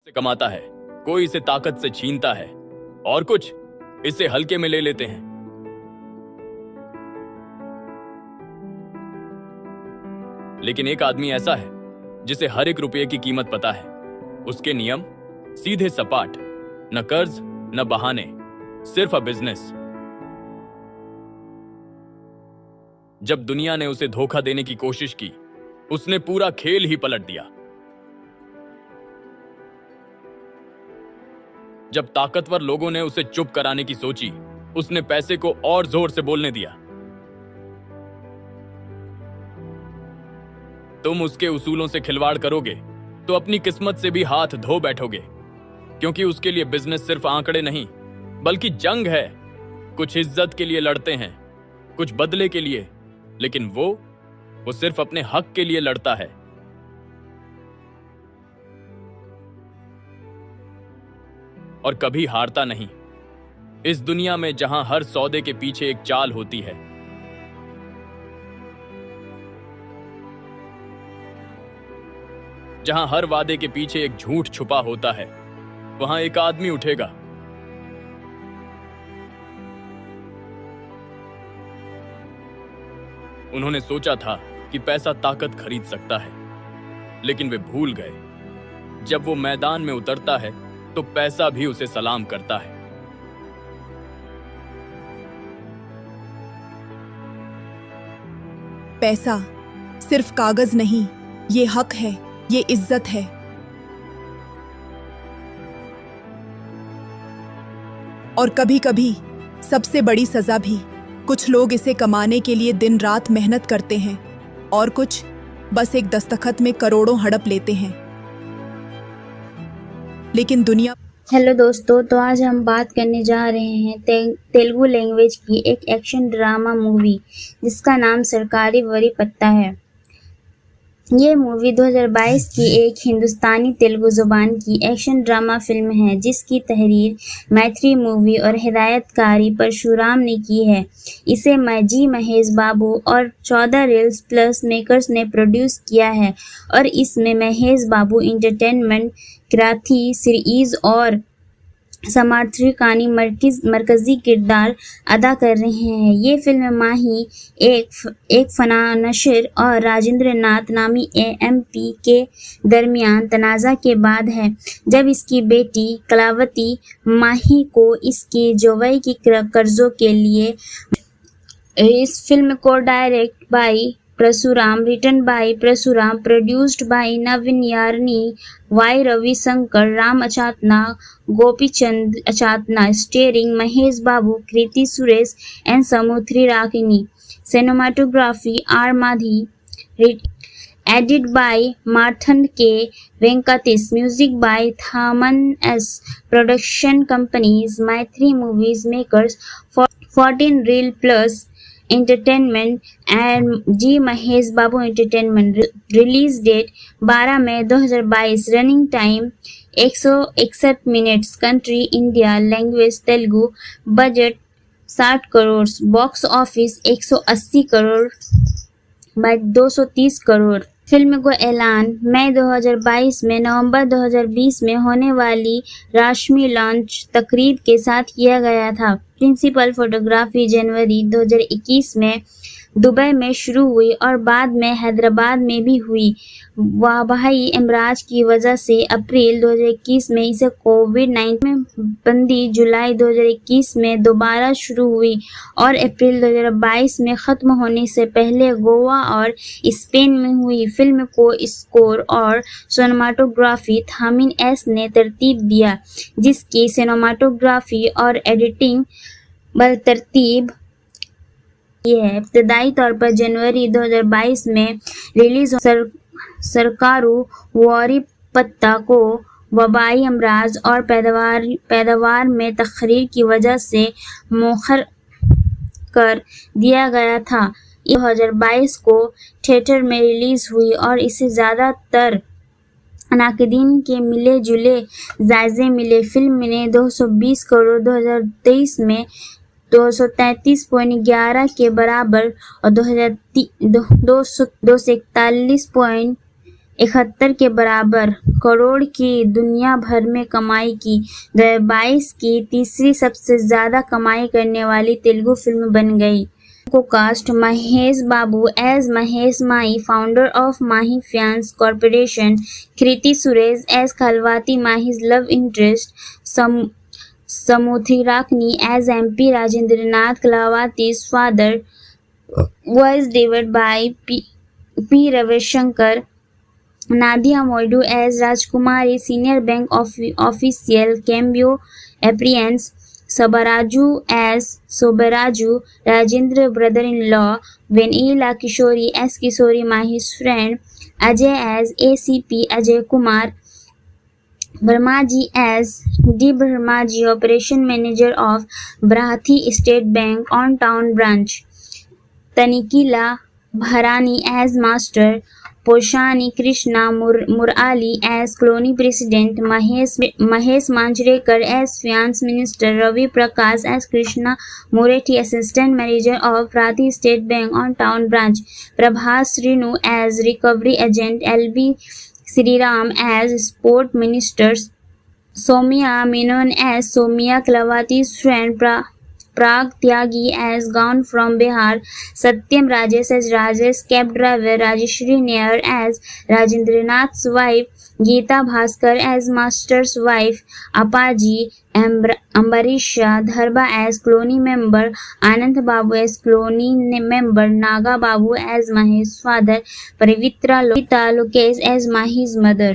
से कमाता है, कोई इसे ताकत से छीनता है और कुछ इसे हल्के में ले लेते हैं। लेकिन एक आदमी ऐसा है जिसे हर एक रुपये की कीमत पता है। उसके नियम सीधे सपाट, न कर्ज न बहाने, सिर्फ अ बिजनेस। जब दुनिया ने उसे धोखा देने की कोशिश की, उसने पूरा खेल ही पलट दिया। जब ताकतवर लोगों ने उसे चुप कराने की सोची, उसने पैसे को और जोर से बोलने दिया। तुम उसके उसूलों से खिलवाड़ करोगे तो अपनी किस्मत से भी हाथ धो बैठोगे, क्योंकि उसके लिए बिजनेस सिर्फ आंकड़े नहीं बल्कि जंग है। कुछ इज्जत के लिए लड़ते हैं, कुछ बदले के लिए, लेकिन वो सिर्फ अपने हक के लिए लड़ता है। और कभी हारता नहीं। इस दुनिया में जहां हर सौदे के पीछे एक चाल होती है, जहां हर वादे के पीछे एक झूठ छुपा होता है, वहां एक आदमी उठेगा। उन्होंने सोचा था कि पैसा ताकत खरीद सकता है, लेकिन वे भूल गए जब वो मैदान में उतरता है तो पैसा भी उसे सलाम करता है। पैसा सिर्फ कागज नहीं, ये हक है, ये इज्जत है। और कभी कभी सबसे बड़ी सजा भी। कुछ लोग इसे कमाने के लिए दिन रात मेहनत करते हैं और कुछ बस एक दस्तखत में करोड़ों हड़प लेते हैं। लेकिन दुनिया। हेलो दोस्तों, तो आज हम बात करने जा रहे हैं तेलुगु लैंग्वेज की एक एक्शन ड्रामा मूवी जिसका नाम सरकारी वरी पत्ता है। ये मूवी 2022 की एक हिंदुस्तानी तेलुगु ज़ुबान की एक्शन ड्रामा फिल्म है जिसकी तहरीर मैत्री मूवी और हिदायतकारी परशुराम ने की है। इसे जी महेश बाबू और 14 रील्स प्लस मेकर्स ने प्रोड्यूस किया है और इसमें महेश बाबू एंटरटेनमेंट क्राथी सीरीज और समार्थकानी मरकजी किरदार अदा कर रहे हैं। ये फिल्म माही एक फना नशीर और राजेंद्र नाथ नामी एएमपी के दरमियान तनाज़ा के बाद है, जब इसकी बेटी कलावती माही को इसकी जोवई की कर्जों के लिए। इस फिल्म को direct by Parshuram, written by Parshuram, produced by Naveen यार्नी, Y Ravishankar, Ram अचातना, Gopichand अचातना, starring Mahesh Babu, Kriti Suresh and समुद्री Ragini. Cinematography are Maghi, edit bye मार्थन के Venkatesh, music by थामन S, production companies मैत्री movies makers, 14 reel plus entertainment and ji Mahesh Babu entertainment. Release date 12 May 2022। Running time 161 minutes. Country India, language Telugu. Budget 60 crore. Box office 180 crore by 230 crore. Film को ऐलान मई 2022 में नवंबर 2020 में होने वाली रश्मि launch तकरीब के साथ किया गया था। प्रिंसिपल फोटोग्राफी जनवरी 2021 में दुबई में शुरू हुई और बाद में हैदराबाद में भी हुई। वबाई एमराज की वजह से अप्रैल 2021 में इसे कोविड-19 में बंदी जुलाई 2021 में दोबारा शुरू हुई और अप्रैल 2022 में ख़त्म होने से पहले गोवा और स्पेन में हुई। फिल्म को स्कोर और सिनेमाटोग्राफी थामिन एस ने तरतीब दिया, जिसकी सिनेमाटोग्राफी और एडिटिंग बतरतीब ये है। इब्तदाई तौर पर जनवरी 2022 में रिलीज सरकारू वारी पत्ता को वबाई अमराज और पैदावार में तखरीर की वजह से मौखर कर दिया गया था। 2022 को थिएटर में रिलीज हुई और इसे ज़्यादातर नाक़दीन के मिले जुले जायजे मिले। फिल्म ने 220 करोड़ 2023 में 233.11 के बराबर और 241 71 के बराबर करोड़ की दुनिया भर में कमाई की। 2022 की तीसरी सबसे ज्यादा कमाई करने वाली तेलुगु फिल्म बन गई। को cast Mahesh Babu as Mahesh Mahi, founder of Mahi finance corporation, Keerthy Suresh as Kalaavathi Mahi's love interest, Samuthirakni as MP Rajendranath Klavati's father, was delivered by P. Ravishankar. Nadia Moidu as Rajkumari, senior bank official, cameo appearance. Sabaraju as Sobaraju, Rajendra brother-in-law. Vanilla Kishori as Kishori Mahi's friend. Ajay as ACP Ajay Kumar. Brahmaji as D. Brahmaji, Operation Manager of Bharati State Bank on Town Branch. Tanikila Bharani as Master. Poshani Krishna Murali as Colony President. Mahesh Manjrekar as Finance Minister. Ravi Prakash as Krishna Moretti, Assistant Manager of Bharati State Bank on Town Branch. Prabhas Renu as Recovery Agent. LB Sriram as Sport Minister. Soumya Menon as Soumya Klavati's friend. Prag Tyagi as gone from Bihar. Satyam Rajesh as Rajesh cab driver. Rajeshri Nair as Rajendranath's wife. Geeta Bhaskar as Master's wife. Apaji Ambarisha Dharba as Colony member. Anand Babu as Colony member. Naga Babu as Mahesh's father. Pavitra Lokesh as Mahi's mother.